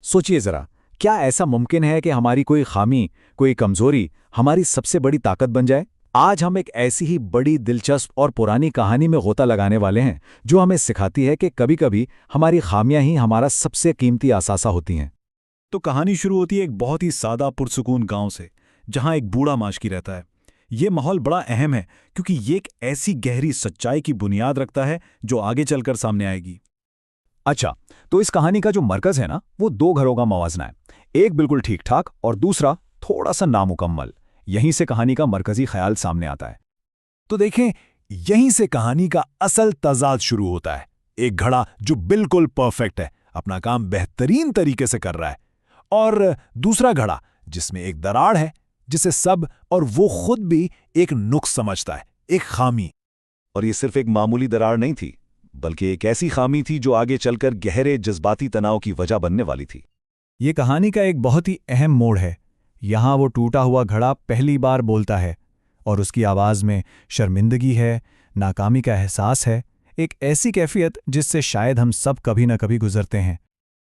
सोचिए जरा, क्या ऐसा मुमकिन है कि हमारी कोई खामी, कोई कमजोरी हमारी सबसे बड़ी ताकत बन जाए? आज हम एक ऐसी ही बड़ी दिलचस्प और पुरानी कहानी में गोता लगाने वाले हैं जो हमें सिखाती है कि कभी-कभी हमारी खामियां ही हमारा सबसे कीमती असासा होती हैं। तो कहानी शुरू होती है एक बहुत ही सादा पुरसुकून गांव से, जहां एक बूढ़ा माशकी रहता है। ये माहौल बड़ा अहम है क्योंकि ये एक ऐसी गहरी सच्चाई की बुनियाद रखता है जो आगे चलकर सामने आएगी। अच्छा, तो इस कहानी का जो मरकज है ना, वो दो घरों का मवाजना है। एक बिल्कुल ठीक ठाक और दूसरा थोड़ा सा नामुकम्मल। यहीं से कहानी का मरकजी ख्याल सामने आता है। तो देखें, यहीं से कहानी का असल तजाद शुरू होता है। एक घड़ा जो बिल्कुल परफेक्ट है, अपना काम बेहतरीन तरीके से कर रहा है, और दूसरा घड़ा जिसमें एक दरार है, जिसे सब और वो खुद भी एक नुक्स समझता है, एक खामी। और ये सिर्फ एक मामूली दरार नहीं थी, बल्कि एक ऐसी खामी थी जो आगे चलकर गहरे जज्बाती तनाव की वजह बनने वाली थी। ये कहानी का एक बहुत ही अहम मोड़ है। यहाँ वो टूटा हुआ घड़ा पहली बार बोलता है, और उसकी आवाज़ में शर्मिंदगी है, नाकामी का एहसास है, एक ऐसी कैफियत जिससे शायद हम सब कभी न कभी गुजरते हैं।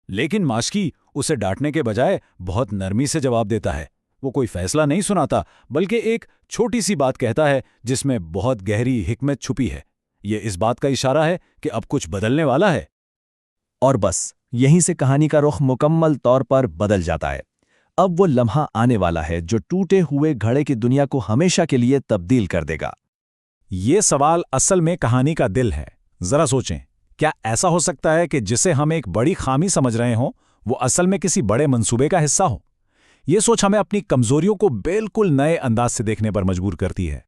लेकिन माशकी उसे डांटने के बजाय बहुत नरमी से जवाब देता है। वो कोई फैसला नहीं सुनाता, बल्कि एक छोटी सी बात कहता है जिसमें बहुत गहरी हिकमत छुपी है। ये इस बात का इशारा है कि अब कुछ बदलने वाला है। और बस यहीं से कहानी का रुख मुकम्मल तौर पर बदल जाता है। अब वो लम्हा आने वाला है जो टूटे हुए घड़े की दुनिया को हमेशा के लिए तब्दील कर देगा। ये सवाल असल में कहानी का दिल है। जरा सोचें, क्या ऐसा हो सकता है कि जिसे हम एक बड़ी खामी समझ रहे हों, वो असल में किसी बड़े मंसूबे का हिस्सा हो? ये सोच हमें अपनी कमजोरियों को बिल्कुल नए अंदाज से देखने पर मजबूर करती है।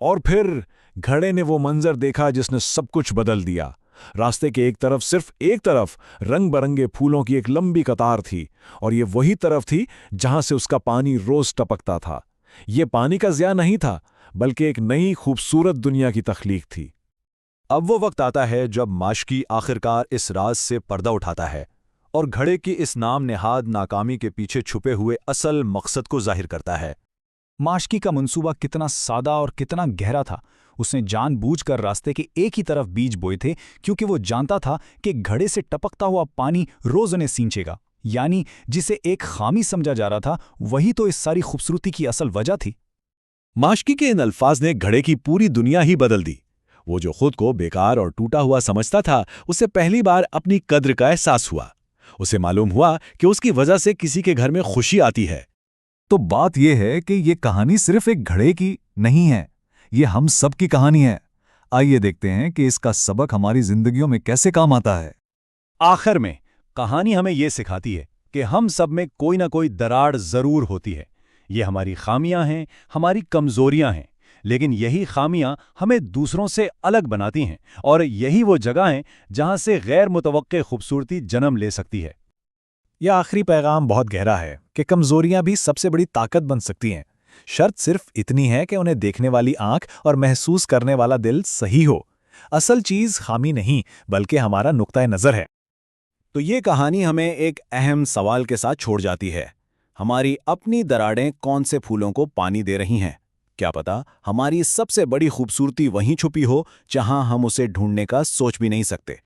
और फिर घड़े ने वो मंजर देखा जिसने सब कुछ बदल दिया। रास्ते के एक तरफ, सिर्फ एक तरफ, रंग बरंगे फूलों की एक लंबी कतार थी, और ये वही तरफ थी जहां से उसका पानी रोज टपकता था। ये पानी का ज़िया नहीं था, बल्कि एक नई खूबसूरत दुनिया की तख्लीक थी। अब वो वक्त आता है जब माशकी आखिरकार इस राज से पर्दा उठाता है और घड़े की इस नाम नेहाद नाकामी के पीछे छुपे हुए असल मकसद को जाहिर करता है। माशकी का मंसूबा कितना सादा और कितना गहरा था। उसने जानबूझकर रास्ते के एक ही तरफ बीज बोए थे, क्योंकि वो जानता था कि घड़े से टपकता हुआ पानी रोज उन्हें सींचेगा। यानी जिसे एक खामी समझा जा रहा था, वही तो इस सारी खूबसूरती की असल वजह थी। माशकी के इन अल्फाज ने घड़े की पूरी दुनिया ही बदल दी। वो जो खुद को बेकार और टूटा हुआ समझता था, उसे पहली बार अपनी कद्र का एहसास हुआ। उसे मालूम हुआ कि उसकी वजह से किसी के घर में खुशी आती है। तो बात यह है कि ये कहानी सिर्फ एक घड़े की नहीं है, ये हम सब की कहानी है। आइए देखते हैं कि इसका सबक हमारी जिंदगियों में कैसे काम आता है। आखिर में कहानी हमें ये सिखाती है कि हम सब में कोई ना कोई दरार जरूर होती है। ये हमारी खामियां हैं, हमारी कमजोरियां हैं, लेकिन यही खामियां हमें दूसरों से अलग बनाती हैं, और यही वो जगह हैं जहां से गैर मुतवक्के खूबसूरती जन्म ले सकती है। यह आखिरी पैगाम बहुत गहरा है कि कमजोरियां भी सबसे बड़ी ताकत बन सकती हैं। शर्त सिर्फ इतनी है कि उन्हें देखने वाली आंख और महसूस करने वाला दिल सही हो। असल चीज खामी नहीं, बल्कि हमारा नुक्ता नजर है। तो ये कहानी हमें एक अहम सवाल के साथ छोड़ जाती है। हमारी अपनी दरारें कौन से फूलों को पानी दे रही हैं? क्या पता हमारी सबसे बड़ी खूबसूरती वहीं छुपी हो जहां हम उसे ढूंढने का सोच भी नहीं सकते।